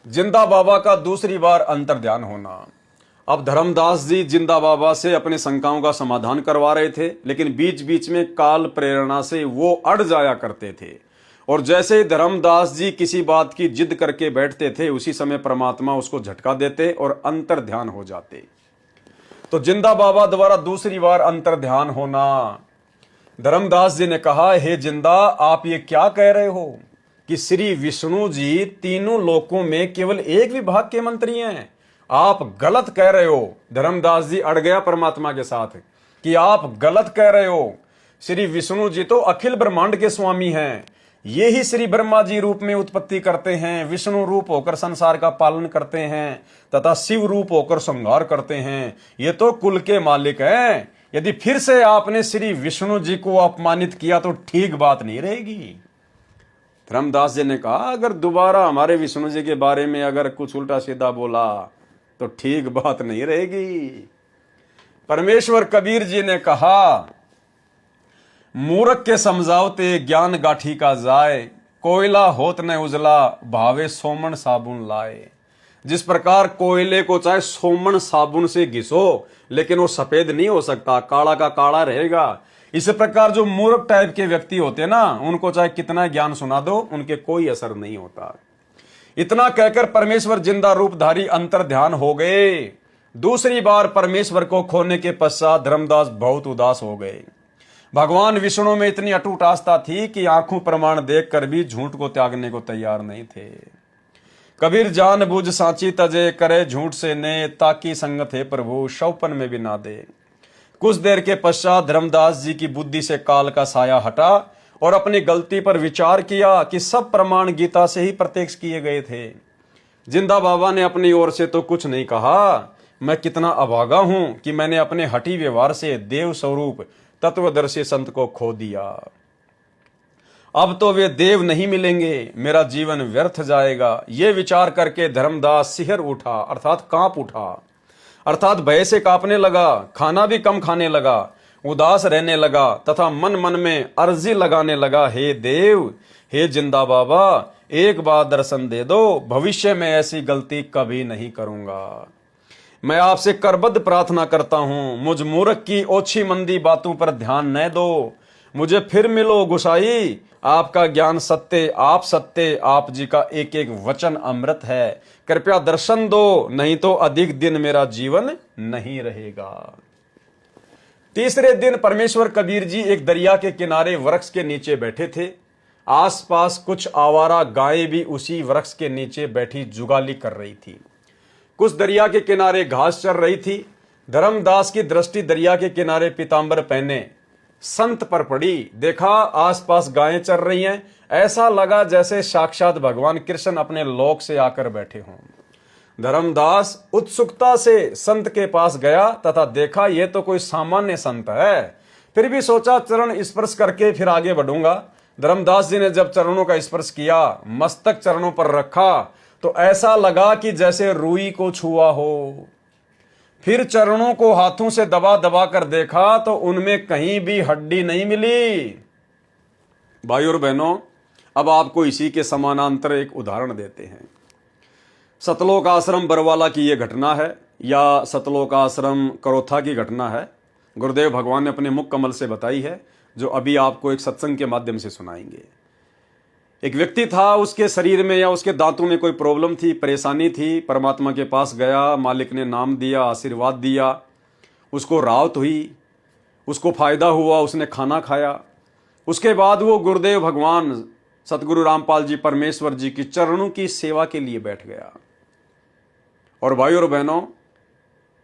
जिंदा बाबा का दूसरी बार अंतर्ध्यान होना। अब धर्मदास जी जिंदा बाबा से अपने शंकाओं का समाधान करवा रहे थे, लेकिन बीच बीच में काल प्रेरणा से वो अड़ जाया करते थे। और जैसे ही धर्मदास जी किसी बात की जिद करके बैठते थे, उसी समय परमात्मा उसको झटका देते और अंतर्ध्यान हो जाते। तो जिंदा बाबा द्वारा दूसरी बार अंतर्ध्यान होना। धर्मदास जी ने कहा, हे जिंदा, आप ये क्या कह रहे हो कि श्री विष्णु जी तीनों लोकों में केवल एक विभाग के मंत्री हैं? आप गलत कह रहे हो। धर्मदास जी अड़ गया परमात्मा के साथ कि आप गलत कह रहे हो। श्री विष्णु जी तो अखिल ब्रह्मांड के स्वामी हैं। ये ही श्री ब्रह्मा जी रूप में उत्पत्ति करते हैं, विष्णु रूप होकर संसार का पालन करते हैं तथा शिव रूप होकर संहार करते हैं। ये तो कुल के मालिक हैं। यदि फिर से आपने श्री विष्णु जी को अपमानित किया तो ठीक बात नहीं रहेगी। धर्मदास जी ने कहा, अगर दोबारा हमारे विष्णु जी के बारे में अगर कुछ उल्टा सीधा बोला तो ठीक बात नहीं रहेगी। परमेश्वर कबीर जी ने कहा, मूर्ख के समझावते ज्ञान गाठी का जाए, कोयला होत न उजला भावे सोमन साबुन लाए। जिस प्रकार कोयले को चाहे सोमन साबुन से घिसो लेकिन वो सफेद नहीं हो सकता, काला का काला रहेगा। इसी प्रकार जो मूर्ख टाइप के व्यक्ति होते हैं ना, उनको चाहे कितना ज्ञान सुना दो, उनके कोई असर नहीं होता। इतना कहकर परमेश्वर जिंदा रूपधारी अंतर्ध्यान हो गए। दूसरी बार परमेश्वर को खोने के पश्चात धर्मदास बहुत उदास हो गए। भगवान विष्णु में इतनी अटूट आस्था थी कि आंखों प्रमाण देखकर भी झूठ को त्यागने को तैयार नहीं थे। कबीर जान बूझ सांची तजे, करे झूठ से ने, ताकि संगत है प्रभु शौपन में भी ना दे। कुछ देर के पश्चात धर्मदास जी की बुद्धि से काल का साया हटा और अपनी गलती पर विचार किया कि सब प्रमाण गीता से ही प्रत्यक्ष किए गए थे। जिंदा बाबा ने अपनी ओर से तो कुछ नहीं कहा। मैं कितना अभागा हूं कि मैंने अपने हठी व्यवहार से देव स्वरूप तत्वदर्शी संत को खो दिया। अब तो वे देव नहीं मिलेंगे, मेरा जीवन व्यर्थ जाएगा। ये विचार करके धर्मदास सिहर उठा, अर्थात कांप उठा, अर्थात भय से कांपने लगा। खाना भी कम खाने लगा, उदास रहने लगा तथा मन मन में अर्जी लगाने लगा, हे देव, हे जिंदा बाबा, एक बार दर्शन दे दो, भविष्य में ऐसी गलती कभी नहीं करूंगा। मैं आपसे करबद्ध प्रार्थना करता हूं, मुझ मूर्ख की ओछी मंदी बातों पर ध्यान न दो। मुझे फिर मिलो गुसाई, आपका ज्ञान सत्य, आप जी का एक एक वचन अमृत है। कृपया दर्शन दो, नहीं तो अधिक दिन मेरा जीवन नहीं रहेगा। तीसरे दिन परमेश्वर कबीर जी एक दरिया के किनारे वृक्ष के नीचे बैठे थे। आसपास कुछ आवारा गायें भी उसी वृक्ष के नीचे बैठी जुगाली कर रही थी। कुछ दरिया के किनारे घास चर रही थी। धर्मदास की दृष्टि दरिया के किनारे पीतांबर पहने संत पर पड़ी। देखा आसपास गायें चर रही हैं। ऐसा लगा जैसे साक्षात भगवान कृष्ण अपने लोक से आकर बैठे हों। धर्मदास उत्सुकता से संत के पास गया तथा देखा ये तो कोई सामान्य संत है। फिर भी सोचा चरण स्पर्श करके फिर आगे बढ़ूंगा। धर्मदास जी ने जब चरणों का स्पर्श किया, मस्तक चरणों पर रखा, तो ऐसा लगा कि जैसे रुई को छुआ हो। फिर चरणों को हाथों से दबा दबा कर देखा तो उनमें कहीं भी हड्डी नहीं मिली। भाई और बहनों, अब आपको इसी के समानांतर एक उदाहरण देते हैं। सतलोक आश्रम बरवाला की यह घटना है, या सतलोक आश्रम करोथा की घटना है। गुरुदेव भगवान ने अपने मुख कमल से बताई है, जो अभी आपको एक सत्संग के माध्यम से सुनाएंगे। एक व्यक्ति था, उसके शरीर में या उसके दांतों में कोई प्रॉब्लम थी, परेशानी थी। परमात्मा के पास गया, मालिक ने नाम दिया, आशीर्वाद दिया, उसको राहत हुई, उसको फायदा हुआ, उसने खाना खाया। उसके बाद वो गुरुदेव भगवान सतगुरु रामपाल जी परमेश्वर जी की चरणों की सेवा के लिए बैठ गया। और भाई और बहनों,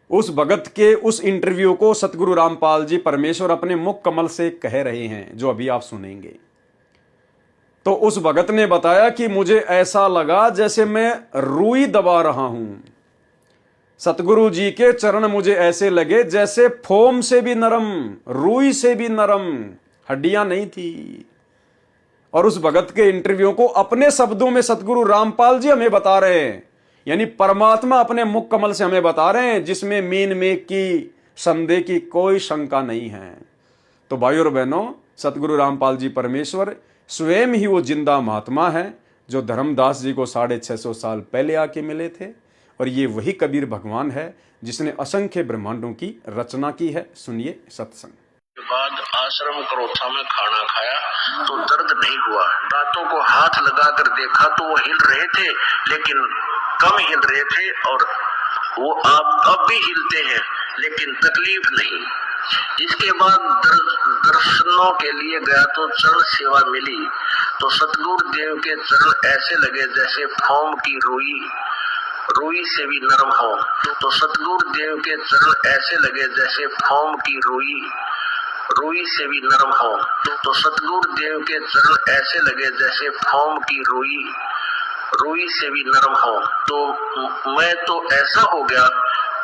उस भगत के उस इंटरव्यू को सतगुरु रामपाल जी परमेश्वर अपने मुख कमल से कह रहे हैं, जो अभी आप सुनेंगे। तो उस भगत ने बताया कि मुझे ऐसा लगा जैसे मैं रुई दबा रहा हूं। सतगुरु जी के चरण मुझे ऐसे लगे जैसे फोम से भी नरम, रुई से भी नरम, हड्डियां नहीं थी। और उस भगत के इंटरव्यू को अपने शब्दों में सतगुरु रामपाल जी हमें बता रहे हैं, यानी परमात्मा अपने मुख कमल से हमें बता रहे हैं, जिसमें मीन में की संदेह की कोई शंका नहीं है। तो भाइयों और बहनों, सतगुरु रामपाल जी परमेश्वर स्वयं ही वो जिंदा महात्मा है, जो धर्मदास जी को 650 साल पहले आके मिले थे। और ये वही कबीर भगवान है जिसने असंख्य ब्रह्मांडों की रचना की है। सुनिए सत्संग। बाद आश्रम क्रोथा में खाना खाया तो दर्द नहीं हुआ। दांतों को हाथ लगाकर देखा तो वो हिल रहे थे, लेकिन कम हिल रहे थे, और वो अब भी हिलते हैं, लेकिन तकलीफ नहीं। इसके बाद दर्शनों के लिए गया तो चरण सेवा मिली, तो सतगुरु देव के चरण ऐसे लगे जैसे फोम की रुई से भी नरम हो। तो सतगुरु देव के चरण ऐसे लगे जैसे फोम की रुई से भी नरम हो। तो सतगुरु देव के चरण ऐसे लगे जैसे फोम की रुई से भी नरम हो। तो मैं तो ऐसा हो गया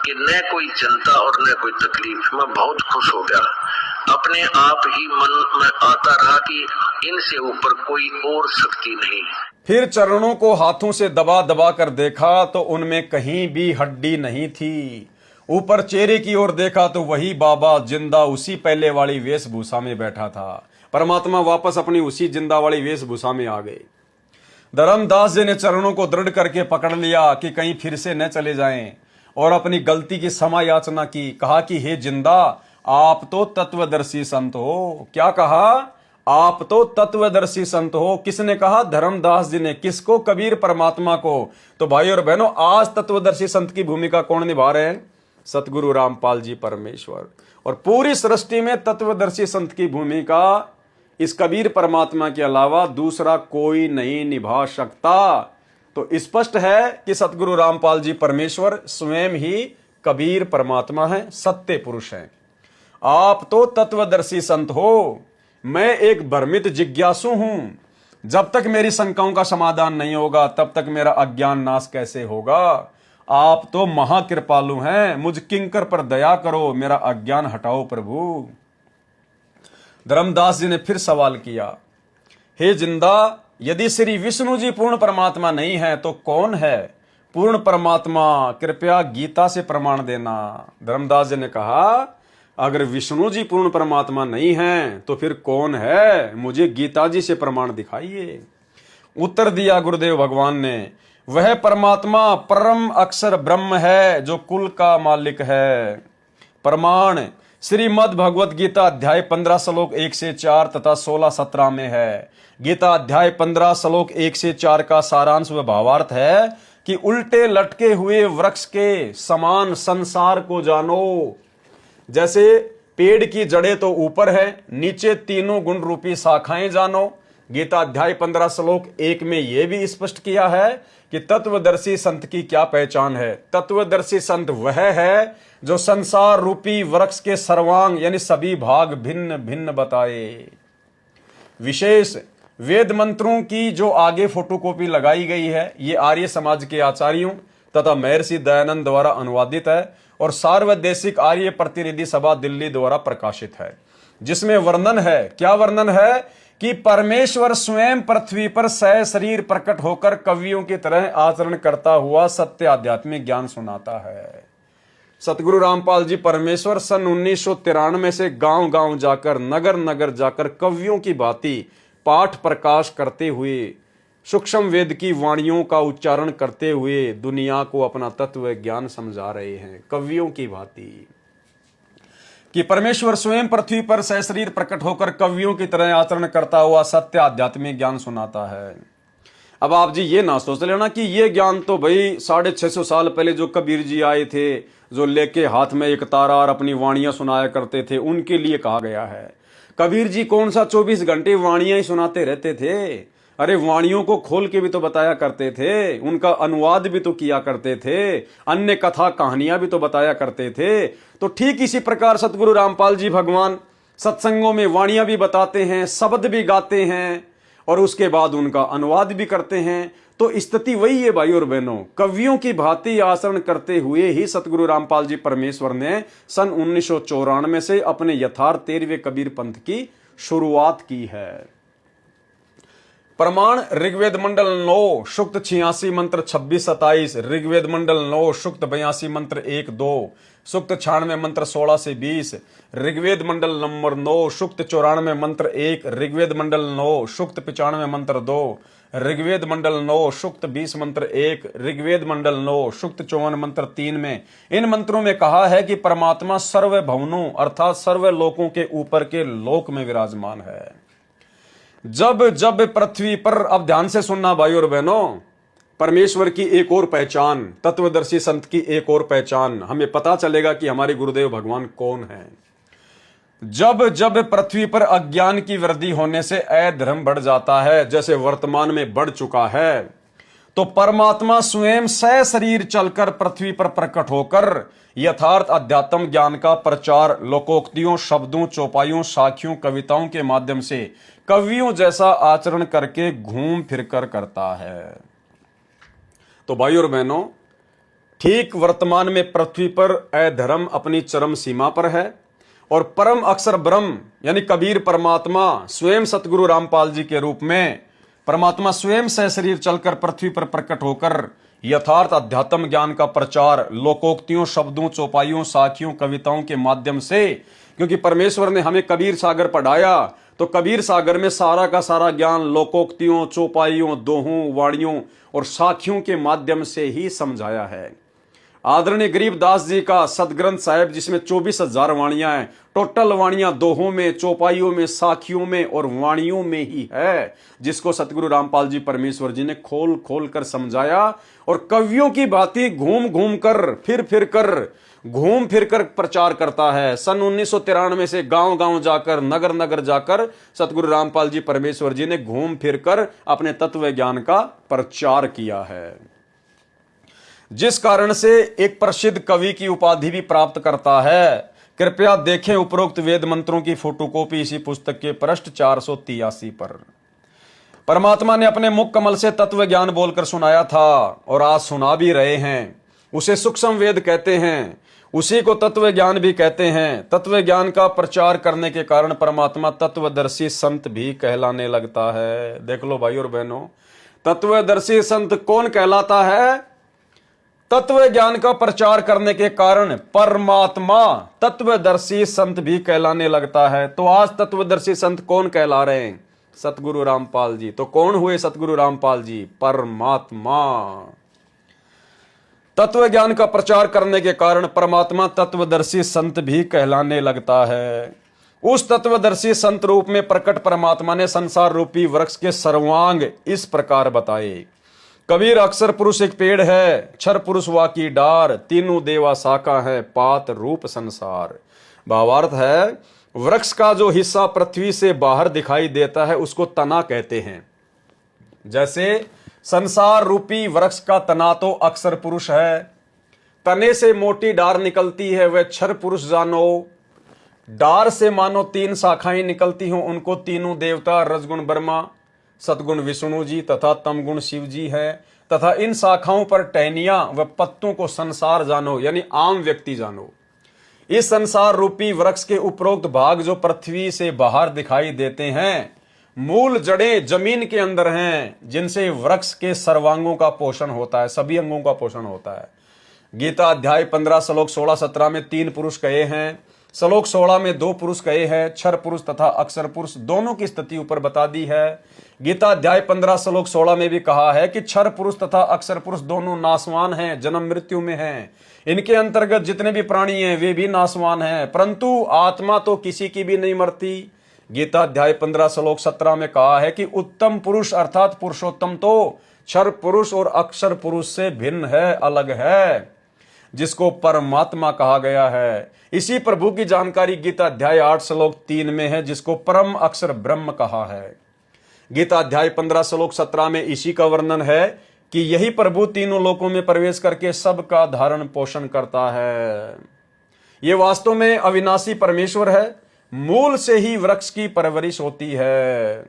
कि न कोई चिंता और न कोई तकलीफ। मैं बहुत खुश हो गया। अपने आप ही मन में आता रहा कि इनसे ऊपर कोई और शक्ति नहीं। फिर चरणों को हाथों से दबा दबा कर देखा तो उनमें कहीं भी हड्डी नहीं थी। ऊपर चेहरे की ओर देखा तो वही बाबा जिंदा उसी पहले वाली वेशभूषा में बैठा था। परमात्मा वापस अपनी उसी जिंदा वाली वेशभूषा में आ गए। धर्मदास जी ने चरणों को दृढ़ करके पकड़ लिया कि कहीं फिर से न चले जाएं, और अपनी गलती की क्षमा याचना की। कहा कि हे जिंदा, आप तो तत्वदर्शी संत हो। क्या कहा? आप तो तत्वदर्शी संत हो। किसने कहा? धर्मदास जी ने। किसको? कबीर परमात्मा को। तो भाई और बहनों, आज तत्वदर्शी संत की भूमिका कौन निभा रहे हैं? सतगुरु रामपाल जी परमेश्वर। और पूरी सृष्टि में तत्वदर्शी संत की भूमिका इस कबीर परमात्मा के अलावा दूसरा कोई नहीं निभा सकता। तो स्पष्ट है कि सतगुरु रामपाल जी परमेश्वर स्वयं ही कबीर परमात्मा है, सत्य पुरुष हैं। आप तो तत्वदर्शी संत हो, मैं एक भ्रमित जिज्ञासु हूं। जब तक मेरी शंकाओं का समाधान नहीं होगा तब तक मेरा अज्ञान नाश कैसे होगा? आप तो महाकृपालु हैं, मुझ किंकर पर दया करो, मेरा अज्ञान हटाओ प्रभु। धर्मदास जी ने फिर सवाल किया, हे जिंदा, यदि श्री विष्णु जी पूर्ण परमात्मा नहीं है तो कौन है पूर्ण परमात्मा? कृपया गीता से प्रमाण देना। धर्मदास जी ने कहा, अगर विष्णु जी पूर्ण परमात्मा नहीं है तो फिर कौन है? मुझे गीता जी से प्रमाण दिखाइए। उत्तर दिया गुरुदेव भगवान ने, वह परमात्मा परम अक्षर ब्रह्म है जो कुल का मालिक है। प्रमाण श्रीमद् भगवत गीता अध्याय 15 श्लोक 1 से 4 तथा 16-17 में है। गीता अध्याय 15 श्लोक 1 से 4 का सारांश व भावार्थ है कि उल्टे लटके हुए वृक्ष के समान संसार को जानो। जैसे पेड़ की जड़ें तो ऊपर है, नीचे तीनों गुण रूपी शाखाएं जानो। गीता अध्याय 15 श्लोक 1 में यह भी स्पष्ट किया है कि तत्वदर्शी संत की क्या पहचान है। तत्वदर्शी संत वह है जो संसार रूपी वृक्ष के सर्वांग यानी सभी भाग भिन्न भिन्न बताए। विशेष वेद मंत्रों की जो आगे फोटोकॉपी लगाई गई है, ये आर्य समाज के आचार्यों तथा महर्षि दयानंद द्वारा अनुवादित है और सार्वदेशिक आर्य प्रतिनिधि सभा दिल्ली द्वारा प्रकाशित है, जिसमें वर्णन है। क्या वर्णन है? कि परमेश्वर स्वयं पृथ्वी पर सशरीर प्रकट होकर कवियों की तरह आचरण करता हुआ सत्य आध्यात्मिक ज्ञान सुनाता है। सतगुरु रामपाल जी परमेश्वर सन 1993 से गांव गांव जाकर, नगर नगर जाकर कवियों की भांति पाठ प्रकाश करते हुए, सूक्ष्म वेद की वाणियों का उच्चारण करते हुए दुनिया को अपना तत्व ज्ञान समझा रहे हैं। कवियों की भांति कि परमेश्वर स्वयं पृथ्वी पर सशरीर प्रकट होकर कवियों की तरह आचरण करता हुआ सत्य आध्यात्मिक ज्ञान सुनाता है। अब आप जी ये ना सोच लेना कि ये ज्ञान तो भाई 650 साल पहले जो कबीर जी आए थे, जो लेके हाथ में एक तारा और अपनी वाणियां सुनाया करते थे, उनके लिए कहा गया है। कबीर जी कौन सा 24 घंटे वाणियां ही सुनाते रहते थे? अरे वाणियों को खोल के भी तो बताया करते थे, उनका अनुवाद भी तो किया करते थे, अन्य कथा कहानियां भी तो बताया करते थे। तो ठीक इसी प्रकार सतगुरु रामपाल जी भगवान सत्संगों में वाणियां भी बताते हैं, शब्द भी गाते हैं और उसके बाद उनका अनुवाद भी करते हैं। तो स्थिति वही है भाई और बहनों, कवियों की भांति आचरण करते हुए ही सतगुरु रामपाल जी परमेश्वर ने सन 1994 से अपने यथार्थ 13वें कबीर पंथ की शुरुआत की है। प्रमाण ऋग्वेद मंडल 9 सूक्त 86 मंत्र 26-27, ऋग्वेद मंडल 9 सूक्त 82 मंत्र 1-2, सूक्त 96 मंत्र 16 से 20, ऋग्वेद मंडल नंबर 9 सूक्त 94 मंत्र 1, ऋग्वेद मंडल 9 सूक्त 95 मंत्र 2, ऋग्वेद मंडल 9 सूक्त 20 मंत्र 1, ऋग्वेद मंडल 9 सूक्त 54 मंत्र 3 में इन मंत्रों में कहा है कि परमात्मा सर्व भवनों अर्थात सर्व लोकों के ऊपर के लोक में विराजमान है। जब जब पृथ्वी पर, अब ध्यान से सुनना भाई और बहनों, परमेश्वर की एक और पहचान, तत्वदर्शी संत की एक और पहचान, हमें पता चलेगा कि हमारे गुरुदेव भगवान कौन है। जब जब पृथ्वी पर अज्ञान की वृद्धि होने से अधर्म बढ़ जाता है, जैसे वर्तमान में बढ़ चुका है, तो परमात्मा स्वयं सशरीर चलकर पृथ्वी पर प्रकट होकर यथार्थ अध्यात्म ज्ञान का प्रचार लोकोक्तियों, शब्दों, चौपाइयों, साखियों, कविताओं के माध्यम से कवियों जैसा आचरण करके घूम फिरकर करता है। तो भाई और बहनों, ठीक वर्तमान में पृथ्वी पर अधर्म अपनी चरम सीमा पर है और परम अक्षर ब्रह्म यानी कबीर परमात्मा स्वयं सतगुरु रामपाल जी के रूप में, परमात्मा स्वयं सशरीर चलकर पृथ्वी पर प्रकट होकर यथार्थ अध्यात्म ज्ञान का प्रचार लोकोक्तियों, शब्दों, चौपाइयों, साखियों, कविताओं के माध्यम से, क्योंकि परमेश्वर ने हमें कबीर सागर पढ़ाया, तो कबीर सागर में सारा का सारा ज्ञान लोकोक्तियों, चौपाइयों, दोहों, वाणियों और साखियों के माध्यम से ही समझाया है। आदरणीय गरीबदास जी का सदग्रंथ साहिब, जिसमें 24,000 वाणियां हैं, टोटल वाणियां दोहों में, चौपाइयों में, साखियों में और वाणियों में ही है, जिसको सतगुरु रामपाल जी परमेश्वर जी ने खोल खोल कर समझाया और कवियों की भांति घूम घूम कर घूम फिर कर प्रचार करता है। सन 1993 से गांव गांव जाकर, नगर नगर जाकर सतगुरु रामपाल जी परमेश्वर जी ने घूम फिर कर अपने तत्व ज्ञान का प्रचार किया है, जिस कारण से एक प्रसिद्ध कवि की उपाधि भी प्राप्त करता है। कृपया देखें उपरोक्त वेद मंत्रों की फोटोकॉपी इसी पुस्तक के पृष्ठ 483 पर। परमात्मा ने अपने मुख कमल से तत्व ज्ञान बोलकर सुनाया था और आज सुना भी रहे हैं। उसे सूक्ष्म वेद कहते हैं, उसी को तत्व ज्ञान भी कहते हैं। तत्व ज्ञान का प्रचार करने के कारण परमात्मा तत्वदर्शी संत भी कहलाने लगता है। देख लो भाई और बहनों, तत्वदर्शी संत कौन कहलाता है? तत्व ज्ञान का प्रचार करने के कारण परमात्मा तत्वदर्शी संत भी कहलाने लगता है। तो आज तत्वदर्शी संत कौन कहला रहे हैं? सतगुरु रामपाल जी। तो कौन हुए सतगुरु रामपाल जी? परमात्मा। तत्व ज्ञान का प्रचार करने के कारण परमात्मा तत्वदर्शी संत भी कहलाने लगता है। उस तत्वदर्शी संत रूप में प्रकट परमात्मा ने संसार रूपी वृक्ष के सर्वांग इस प्रकार बताए। कबीर अक्षर पुरुष एक पेड़ है, क्षर पुरुष वा की डार, तीनों देवा शाखा है, पात रूप संसार। भावार्थ है, वृक्ष का जो हिस्सा पृथ्वी से बाहर दिखाई देता है उसको तना कहते हैं। जैसे संसार रूपी वृक्ष का तना तो अक्षर पुरुष है, तने से मोटी डार निकलती है वह क्षर पुरुष जानो, डार से मानो 3 शाखाएं निकलती हों, उनको तीनों देवता रजगुण ब्रह्मा, सतगुण विष्णु जी तथा तमगुण शिव जी है, तथा इन शाखाओं पर टहनियां व पत्तों को संसार जानो यानी आम व्यक्ति जानो। इस संसार रूपी वृक्ष के उपरोक्त भाग जो पृथ्वी से बाहर दिखाई देते हैं, मूल जड़ें जमीन के अंदर हैं, जिनसे वृक्ष के सर्वांगों का पोषण होता है, सभी अंगों का पोषण होता है। गीता अध्याय 15 श्लोक 16-17 में 3 पुरुष कहे हैं, श्लोक 16 में 2 पुरुष कहे हैं, क्षर पुरुष तथा अक्षर पुरुष दोनों की स्थिति ऊपर बता दी है। गीता अध्याय 15 श्लोक 16 में भी कहा है कि क्षर पुरुष तथा अक्षर पुरुष दोनों नासवान हैं, जन्म मृत्यु में हैं। इनके अंतर्गत जितने भी प्राणी हैं वे भी नासवान हैं, परंतु आत्मा तो किसी की भी नहीं मरती। गीता अध्याय 15 श्लोक 17 में कहा है कि उत्तम पुरुष अर्थात पुरुषोत्तम तो क्षर पुरुष और अक्षर पुरुष से भिन्न है, अलग है, जिसको परमात्मा कहा गया है। इसी प्रभु की जानकारी गीता अध्याय 8 श्लोक 3 में है, जिसको परम अक्षर ब्रह्म कहा है। गीता अध्याय 15 श्लोक 17 में इसी का वर्णन है कि यही प्रभु तीनों लोकों में प्रवेश करके सबका धारण पोषण करता है। ये वास्तव में अविनाशी परमेश्वर है, मूल से ही वृक्ष की परवरिश होती है,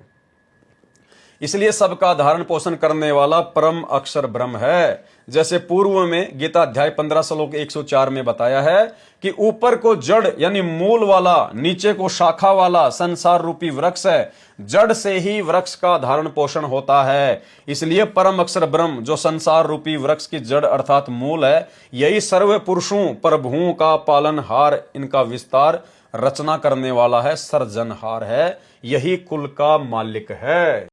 इसलिए सबका धारण पोषण करने वाला परम अक्षर ब्रह्म है। जैसे पूर्व में गीता अध्याय 15 श्लोक 104 में बताया है कि ऊपर को जड़ यानी मूल वाला, नीचे को शाखा वाला संसार रूपी वृक्ष है, जड़ से ही वृक्ष का धारण पोषण होता है। इसलिए परम अक्षर ब्रह्म जो संसार रूपी वृक्ष की जड़ अर्थात मूल है, यही सर्व पुरुषों प्रभुओं का पालनहार, इनका विस्तार रचना करने वाला है, सर्जनहार है, यही कुल का मालिक है।